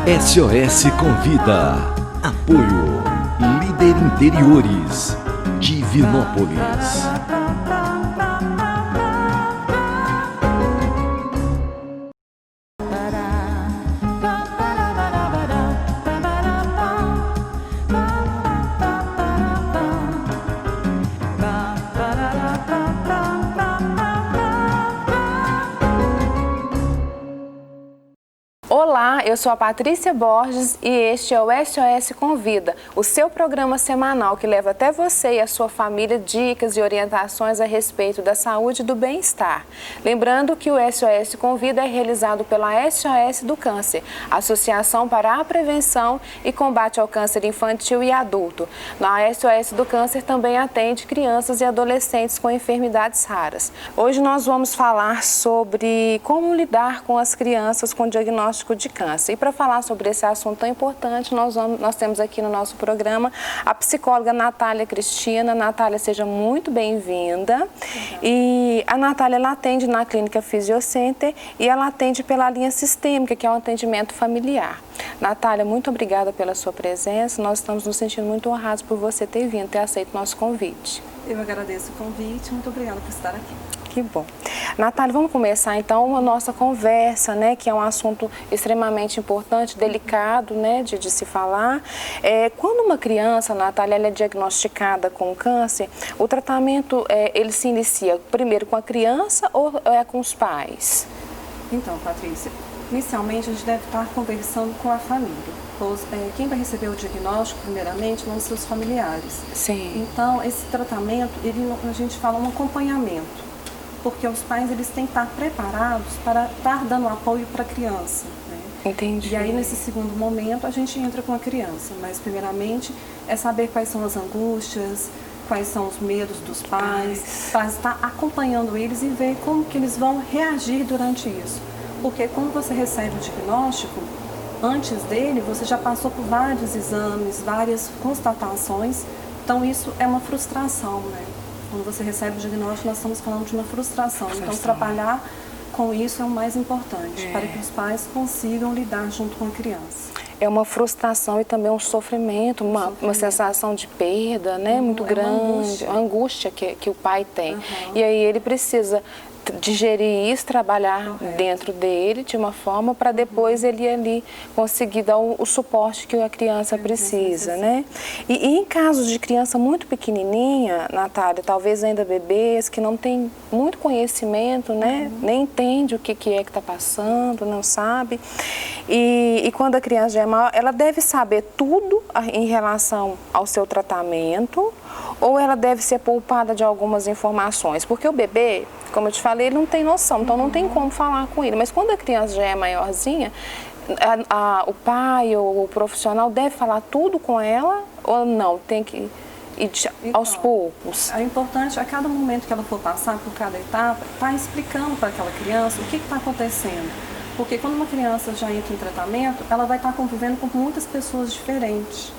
SOS Convida. Apoio Líder Interiores, Divinópolis. Olá, eu sou a Patrícia Borges e este é o SOS Convida, o seu programa semanal que leva até você e a sua família dicas e orientações a respeito da saúde e do bem-estar. Lembrando que o SOS Convida é realizado pela SOS do Câncer, Associação para a Prevenção e Combate ao Câncer Infantil e Adulto. Na SOS do Câncer também atende crianças e adolescentes com enfermidades raras. Hoje nós vamos falar sobre como lidar com as crianças com diagnóstico de câncer. E para falar sobre esse assunto tão importante, nós temos aqui no nosso programa a psicóloga Natália Cristina. Natália, seja muito bem-vinda. E a Natália, ela atende na Clínica Fisiocenter e ela atende pela linha sistêmica, que é um atendimento familiar. Natália, muito obrigada pela sua presença. Nós estamos nos sentindo muito honrados por você ter vindo, ter aceito o nosso convite. Eu agradeço o convite. Muito obrigada por estar aqui. Que bom. Natália, vamos começar então a nossa conversa, né, que é um assunto extremamente importante, delicado, né, de se falar. Quando uma criança, Natália, ela é diagnosticada com câncer, o tratamento, ele se inicia primeiro com a criança ou é com os pais? Então, Patrícia, inicialmente a gente deve estar conversando com a família. Pois, quem vai receber o diagnóstico, primeiramente, vão ser os familiares. Sim. Então, esse tratamento, a gente fala um acompanhamento. Porque os pais, eles têm que estar preparados para estar dando apoio para a criança, né? Entendi. E aí, nesse segundo momento, a gente entra com a criança. Mas, primeiramente, é saber quais são as angústias, quais são os medos dos pais, para estar acompanhando eles e ver como que eles vão reagir durante isso. Porque quando você recebe o diagnóstico, antes dele, você já passou por vários exames, várias constatações, então isso é uma frustração, né? Quando você recebe o diagnóstico, nós estamos falando de uma frustração. Então, trabalhar com isso é o mais importante, para que os pais consigam lidar junto com a criança. É uma frustração e também um sofrimento, uma sensação de perda, né, muito grande, uma angústia que o pai tem. E aí ele precisa digerir isso, trabalhar dentro dele de uma forma para depois ele ali conseguir dar o suporte que a criança precisa, né? E em casos de criança muito pequenininha, Natália, talvez ainda bebês que não tem muito conhecimento, né? Nem entende o que é que está passando, não sabe. E quando a criança já é maior, ela deve saber tudo em relação ao seu tratamento ou ela deve ser poupada de algumas informações? Porque o bebê, como eu te falei, ele não tem noção, então não tem como falar com ele. Mas quando a criança já é maiorzinha, o pai ou o profissional deve falar tudo com ela ou não? Tem que ir aos poucos? É importante, a cada momento que ela for passar por cada etapa, estar explicando para aquela criança o que está acontecendo. Porque quando uma criança já entra em tratamento, ela vai estar convivendo com muitas pessoas diferentes.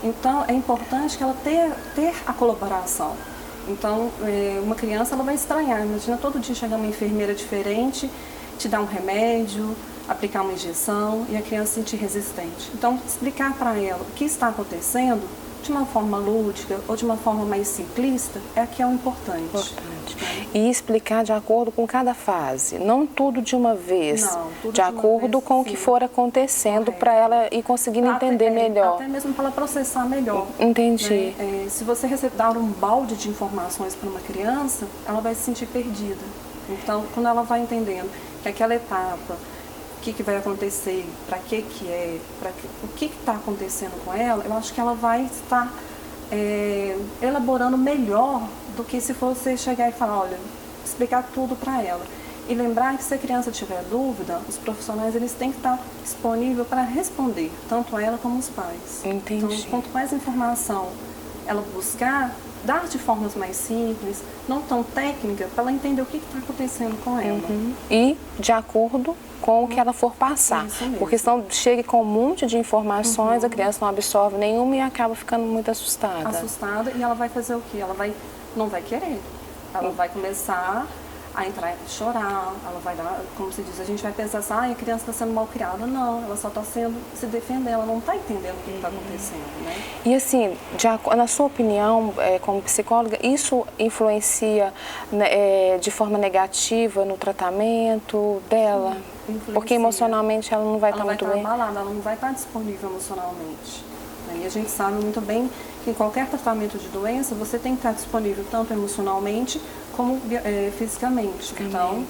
Então, é importante que ela ter a colaboração. Então, uma criança, ela vai estranhar. Imagina todo dia chegar uma enfermeira diferente, te dar um remédio, aplicar uma injeção e a criança se sentir resistente. Então, explicar para ela o que está acontecendo de uma forma lúdica ou de uma forma mais simplista é que é o importante. E explicar de acordo com cada fase, não tudo de uma vez, não, tudo de acordo com o que for acontecendo para ela ir conseguindo entender melhor. Até mesmo para ela processar melhor. Entendi. Né? Se você dar um balde de informações para uma criança, ela vai se sentir perdida. Então, quando ela vai entendendo que aquela etapa, o que vai acontecer, para que é, o que está acontecendo com ela, eu acho que ela vai estar elaborando melhor do que se você chegar e falar, olha, explicar tudo para ela. E lembrar que se a criança tiver dúvida, os profissionais eles têm que estar disponíveis para responder, tanto ela como os pais. Entendi. Então, quanto mais informação ela buscar, dar de formas mais simples, não tão técnica, para ela entender o que está acontecendo com ela. E de acordo com o que ela for passar. Porque senão chega com um monte de informações, a criança não absorve nenhuma e acaba ficando muito assustada. Assustada, e ela vai fazer o quê? Ela não vai querer. Ela vai começar a entrar e chorar, ela vai dar, como se diz, a gente vai pensar assim, a criança está sendo mal criada. Não, ela só está se defendendo, ela não está entendendo o que está acontecendo, né? E assim, na sua opinião, como psicóloga, isso influencia né, de forma negativa no tratamento dela? Porque emocionalmente ela não vai estar muito bem? Ela vai estar abalada, ela não vai estar disponível emocionalmente. Né? E a gente sabe muito bem que em qualquer tratamento de doença, você tem que estar disponível tanto emocionalmente como fisicamente. Então,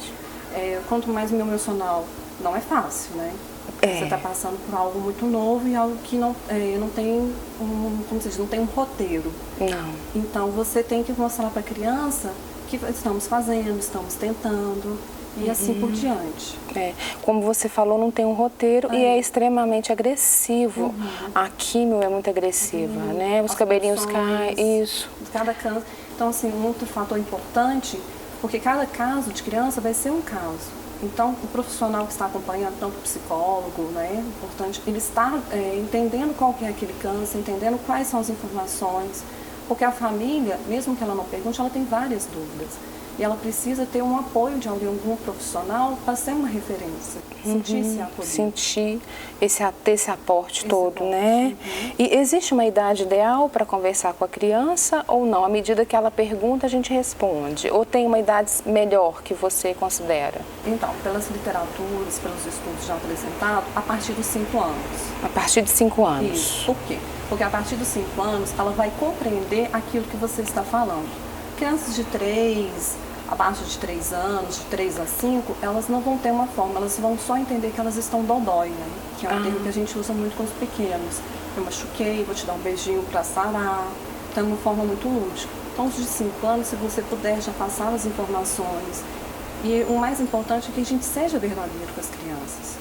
quanto mais emocional, não é fácil, né? Você está passando por algo muito novo e algo que não tem como se diz, não tem um roteiro. Não. Então, você tem que mostrar para a criança que estamos fazendo, estamos tentando e assim por diante. Como você falou, não tem um roteiro e é extremamente agressivo. A químio é muito agressiva, né? Os cabelinhos caem, isso. Cada caso. Então, assim, muito fator importante, porque cada caso de criança vai ser um caso. Então, o profissional que está acompanhando, tanto o psicólogo, né, é importante, ele está entendendo qual que é aquele câncer, entendendo quais são as informações, porque a família, mesmo que ela não pergunte, ela tem várias dúvidas. E ela precisa ter um apoio de algum profissional para ser uma referência, sentir-se acolhido. Sentir ter esse aporte todo, né? E existe uma idade ideal para conversar com a criança ou não? À medida que ela pergunta, a gente responde? Ou tem uma idade melhor que você considera? Então, pelas literaturas, pelos estudos já apresentados, a partir dos 5 anos. A partir de 5 anos. Isso. Por quê? Porque a partir dos 5 anos, ela vai compreender aquilo que você está falando. Crianças de 3, abaixo de 3 anos, de 3 a 5, elas não vão ter uma forma, elas vão só entender que elas estão dodói, né? Que é um termo que a gente usa muito com os pequenos. Eu machuquei, vou te dar um beijinho para sarar. Então é uma forma muito lúdica. Então, os de 5 anos, se você puder já passar as informações. E o mais importante é que a gente seja verdadeiro com as crianças.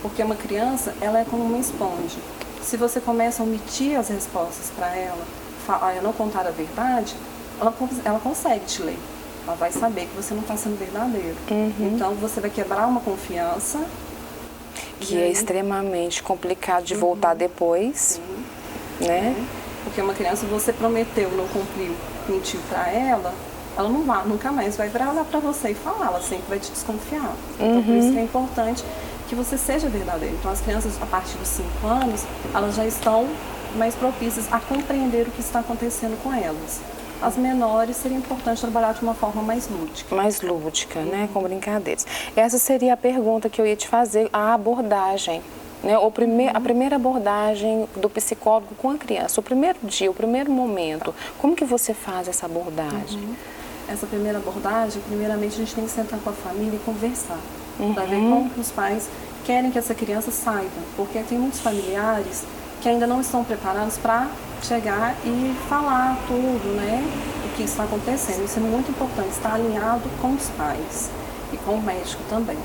Porque uma criança, ela é como uma esponja. Se você começa a omitir as respostas para ela, não contar a verdade, ela consegue te ler. Ela vai saber que você não está sendo verdadeiro. Então, você vai quebrar uma confiança. Que é extremamente complicado de voltar depois. Né? Porque uma criança, você prometeu, não cumpriu, mentiu para ela nunca mais vai olhar para você e falar. Ela sempre vai te desconfiar. Então, por isso que é importante que você seja verdadeiro. Então, as crianças, a partir dos 5 anos, elas já estão mais propícias a compreender o que está acontecendo com elas. As menores seria importante trabalhar de uma forma mais lúdica. Mais lúdica, né? Com brincadeiras. Essa seria a pergunta que eu ia te fazer, a abordagem. Né? A primeira abordagem do psicólogo com a criança, o primeiro dia, o primeiro momento. Como que você faz essa abordagem? Essa primeira abordagem, primeiramente, a gente tem que sentar com a família e conversar. Para ver como que os pais querem que essa criança saiba. Porque tem muitos familiares que ainda não estão preparados para chegar e falar tudo, né? O que está acontecendo. Isso é muito importante, estar alinhado com os pais e com o médico também.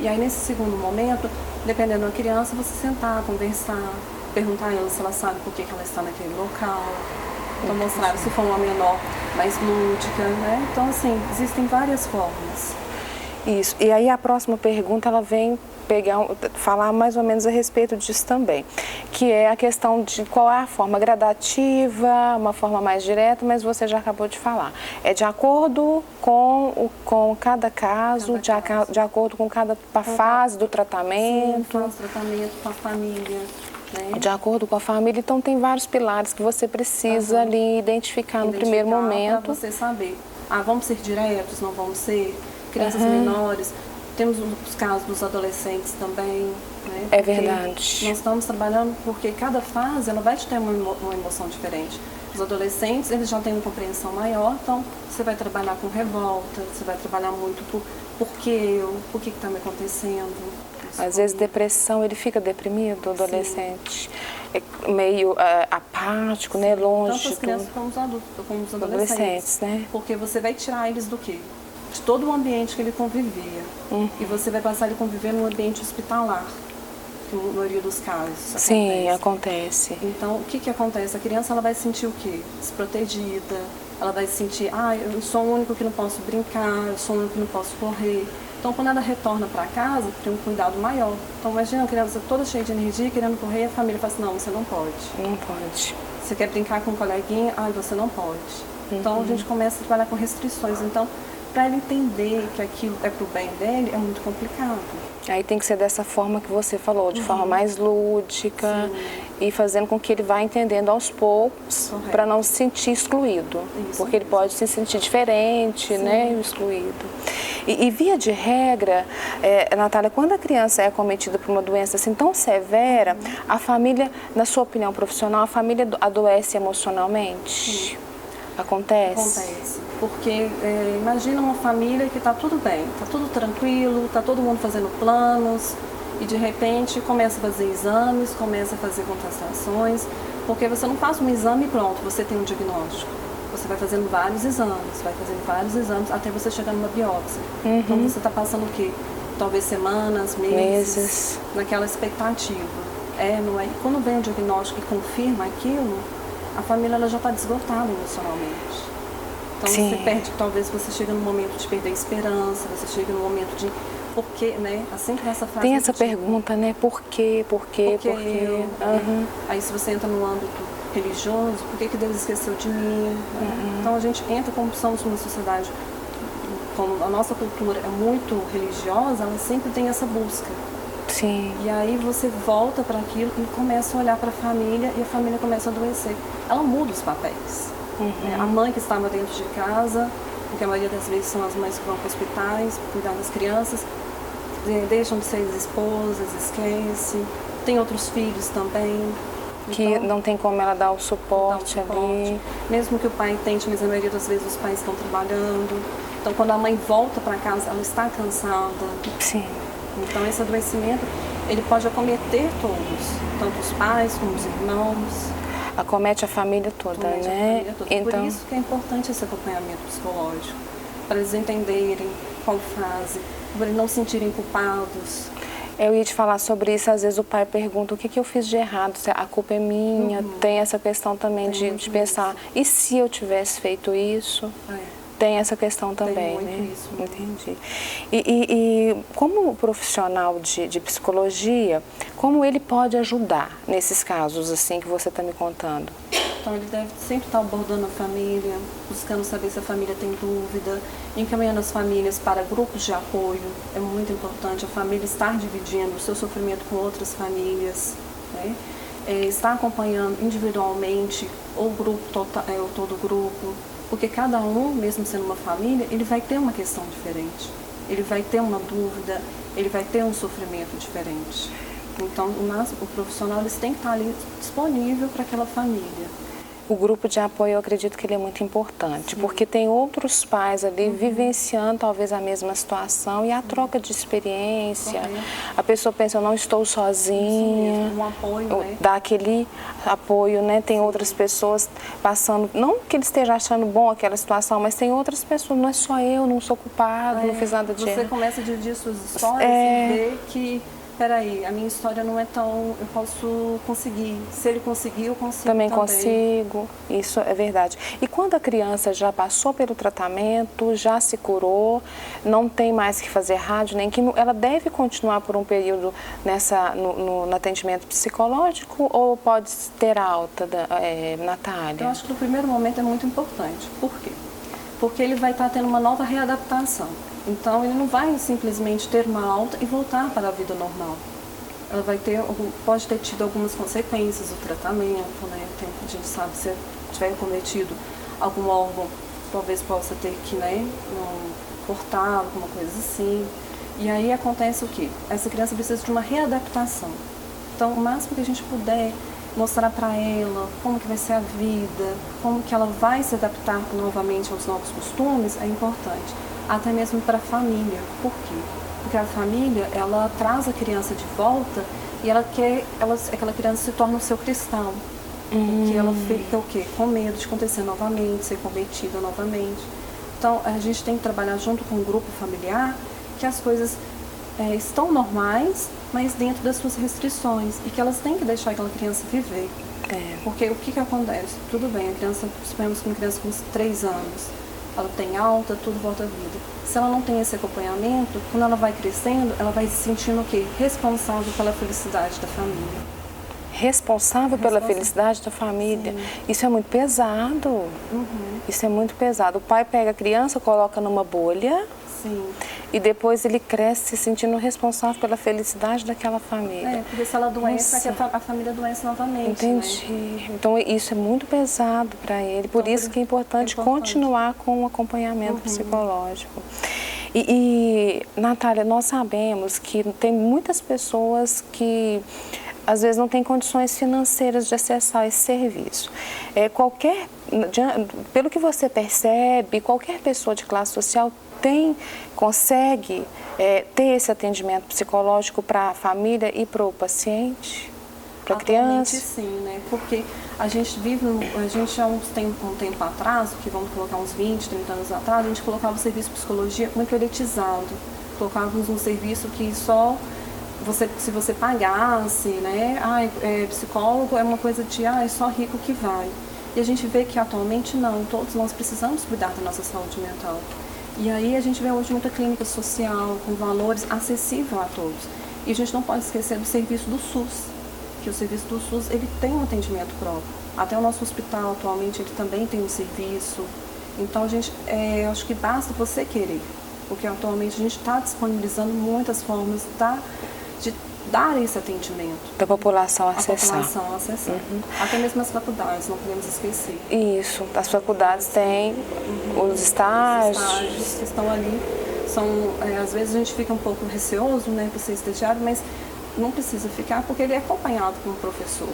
E aí, nesse segundo momento, dependendo da criança, você sentar, conversar, perguntar a ela se ela sabe por que ela está naquele local. Então, mostrar se for uma menor mais lúdica, né? Então, assim, existem várias formas. Isso. E aí, a próxima pergunta, ela vem falar mais ou menos a respeito disso também, que é a questão de qual é a forma gradativa, uma forma mais direta, mas você já acabou de falar. É de acordo com cada caso, de acordo com cada fase do tratamento. Sim, faz tratamento com a família. Né? De acordo com a família, então tem vários pilares que você precisa ali identificar no primeiro momento. Para você saber, vamos ser diretos, não vamos ser? Crianças menores. Temos os casos dos adolescentes também, né? É verdade. Nós estamos trabalhando porque cada fase ela vai te ter uma emoção diferente. Os adolescentes, eles já têm uma compreensão maior, então você vai trabalhar com revolta, você vai trabalhar muito por que está me acontecendo. Às vezes depressão, ele fica deprimido, o adolescente, é meio apático, né, longe. Tanto as crianças como os adolescentes, né? Porque você vai tirar eles do quê? De todo o ambiente que ele convivia. E você vai passar ele a conviver num ambiente hospitalar, que na maioria dos casos Sim, acontece. Então, o que acontece? A criança ela vai sentir o quê? Desprotegida, ela vai sentir, eu sou o único que não posso brincar, eu sou o único que não posso correr. Então, quando ela retorna para casa, tem um cuidado maior. Então, imagina a criança toda cheia de energia, querendo correr, e a família fala assim, não, você não pode. Não pode. Você quer brincar com um coleguinha? Você não pode. Então, a gente começa a trabalhar com restrições. Então, para ele entender que aquilo é para o bem dele, é muito complicado. Aí tem que ser dessa forma que você falou, de forma mais lúdica. Sim. E fazendo com que ele vá entendendo aos poucos, para não se sentir excluído. Isso. Porque ele pode se sentir diferente, sim, né, excluído. E via de regra, Natália, quando a criança é acometida por uma doença assim tão severa, a família, na sua opinião profissional, a família adoece emocionalmente? Sim. Acontece? Acontece, porque imagina uma família que está tudo bem, está tudo tranquilo, está todo mundo fazendo planos e de repente começa a fazer exames, começa a fazer contestações, porque você não faz um exame e pronto, você tem um diagnóstico. Você vai fazendo vários exames, até você chegar numa biópsia. Então você está passando o quê? Talvez semanas, meses, naquela expectativa. Não é? E quando vem o diagnóstico e confirma aquilo, a família ela já está desgotada emocionalmente. Então sim, você perde, talvez você chega no momento de perder a esperança, você chega no momento de por quê, né? Assim que essa frase tem essa pergunta, né? Por quê? Por quê? Por quê? Aí se você entra no âmbito religioso, por que Deus esqueceu de mim? Então a gente entra, como somos uma sociedade, como a nossa cultura é muito religiosa, ela sempre tem essa busca. Sim. E aí você volta para aquilo e começa a olhar para a família e a família começa a adoecer. Ela muda os papéis. A mãe que estava dentro de casa, porque a maioria das vezes são as mães que vão para hospitais cuidar das crianças, deixam de ser esposas, esquece. Tem outros filhos também. Que então, não tem como ela dar o suporte ali. Mesmo que o pai tente, mas a maioria das vezes os pais estão trabalhando. Então quando a mãe volta para casa, ela está cansada. Sim. Então esse adoecimento, ele pode acometer todos, tanto os pais como os irmãos. Acomete a família toda, né? A família toda. Então, por isso que é importante esse acompanhamento psicológico, para eles entenderem qual fase, para eles não se sentirem culpados. Eu ia te falar sobre isso, às vezes o pai pergunta o que eu fiz de errado, a culpa é minha, tem essa questão também de pensar, e se eu tivesse feito isso? Tem essa questão também, né? Isso. Entendi. E como profissional de psicologia, como ele pode ajudar nesses casos assim que você está me contando? Então ele deve sempre estar abordando a família, buscando saber se a família tem dúvida, encaminhando as famílias para grupos de apoio. É muito importante a família estar dividindo o seu sofrimento com outras famílias, né? Estar acompanhando individualmente ou grupo ou todo grupo. Porque cada um, mesmo sendo uma família, ele vai ter uma questão diferente. Ele vai ter uma dúvida, ele vai ter um sofrimento diferente. Então, o profissional eles tem que estar ali disponível para aquela família. O grupo de apoio, eu acredito que ele é muito importante, porque tem outros pais ali vivenciando talvez a mesma situação e a troca de experiência. A pessoa pensa, eu não estou sozinha. Um apoio, né? Dá aquele apoio, né? Tem outras pessoas passando, não que ele esteja achando bom aquela situação, mas tem outras pessoas, não é só eu, não sou culpado, não fiz nada de errado. Você começa a dividir suas histórias e ver que peraí, a minha história não é tão... Eu posso conseguir. Se ele conseguir, eu consigo também. Consigo. Isso é verdade. E quando a criança já passou pelo tratamento, já se curou, não tem mais que fazer rádio, nem quimio, ela deve continuar por um período no atendimento psicológico ou pode ter alta, Natália? Eu acho que no primeiro momento é muito importante. Por quê? Porque ele vai estar tendo uma nova readaptação. Então, ele não vai simplesmente ter uma alta e voltar para a vida normal. Ela pode ter tido algumas consequências do tratamento, né? A gente sabe, se tiver cometido algum órgão, talvez possa ter que, cortar, alguma coisa assim. E aí acontece o quê? Essa criança precisa de uma readaptação. Então, o máximo que a gente puder mostrar para ela como que vai ser a vida, como que ela vai se adaptar novamente aos novos costumes, é importante. Até mesmo para a família. Por quê? Porque a família, ela traz a criança de volta e ela quer que aquela criança se torne o seu cristão. Porque ela fica o quê? Com medo de acontecer novamente, ser cometida novamente. Então, a gente tem que trabalhar junto com o grupo familiar que as coisas estão normais, mas dentro das suas restrições. E que elas têm que deixar aquela criança viver. Porque o que acontece? Tudo bem, a criança, suponhamos que uma criança com 3 anos, ela tem alta, tudo volta à vida. Se ela não tem esse acompanhamento, quando ela vai crescendo, ela vai se sentindo o quê? Responsável pela felicidade da família. responsável pela felicidade da família. Sim. Isso é muito pesado. Isso é muito pesado. O pai pega a criança, coloca numa bolha. Sim. E depois ele cresce se sentindo responsável pela felicidade daquela família. Porque se ela adoece, a família adoece novamente. Entendi. Né? Então isso é muito pesado para ele. Por isso que é importante continuar com o acompanhamento psicológico. E, Natália, nós sabemos que tem muitas pessoas que às vezes não têm condições financeiras de acessar esse serviço. Pelo que você percebe, qualquer pessoa de classe social consegue ter esse atendimento psicológico para a família e para o paciente, para a criança? Sim, né? Porque a gente há um tempo atrás, que vamos colocar uns 20, 30 anos atrás, a gente colocava o serviço de psicologia muito elitizado. Colocávamos um serviço que só se você pagasse, né? Psicólogo é uma coisa de, é só rico que vai. E a gente vê que atualmente não, todos nós precisamos cuidar da nossa saúde mental. E aí a gente vê hoje muita clínica social, com valores acessíveis a todos. E a gente não pode esquecer do serviço do SUS, que o serviço do SUS ele tem um atendimento próprio. Até o nosso hospital atualmente ele também tem um serviço. Então a gente, acho que basta você querer, porque atualmente a gente está disponibilizando muitas formas de dar esse atendimento. Da população acessar. Até mesmo as faculdades, não podemos esquecer. Isso, as faculdades têm os estágios. Os estágios que estão ali. Às vezes a gente fica um pouco receoso, né, por ser estagiário, mas não precisa ficar porque ele é acompanhado por um professor.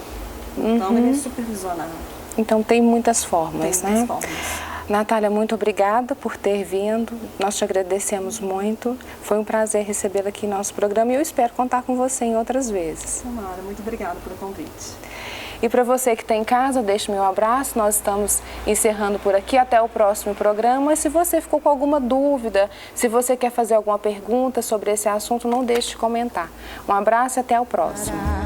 Então ele é supervisionado. Então tem muitas formas, tem muitas formas. Natália, muito obrigada por ter vindo. Nós te agradecemos muito. Foi um prazer recebê-la aqui em nosso programa e eu espero contar com você em outras vezes. Samara, muito obrigada pelo convite. E para você que está em casa, deixe meu abraço. Nós estamos encerrando por aqui. Até o próximo programa. E se você ficou com alguma dúvida, se você quer fazer alguma pergunta sobre esse assunto, não deixe de comentar. Um abraço e até o próximo.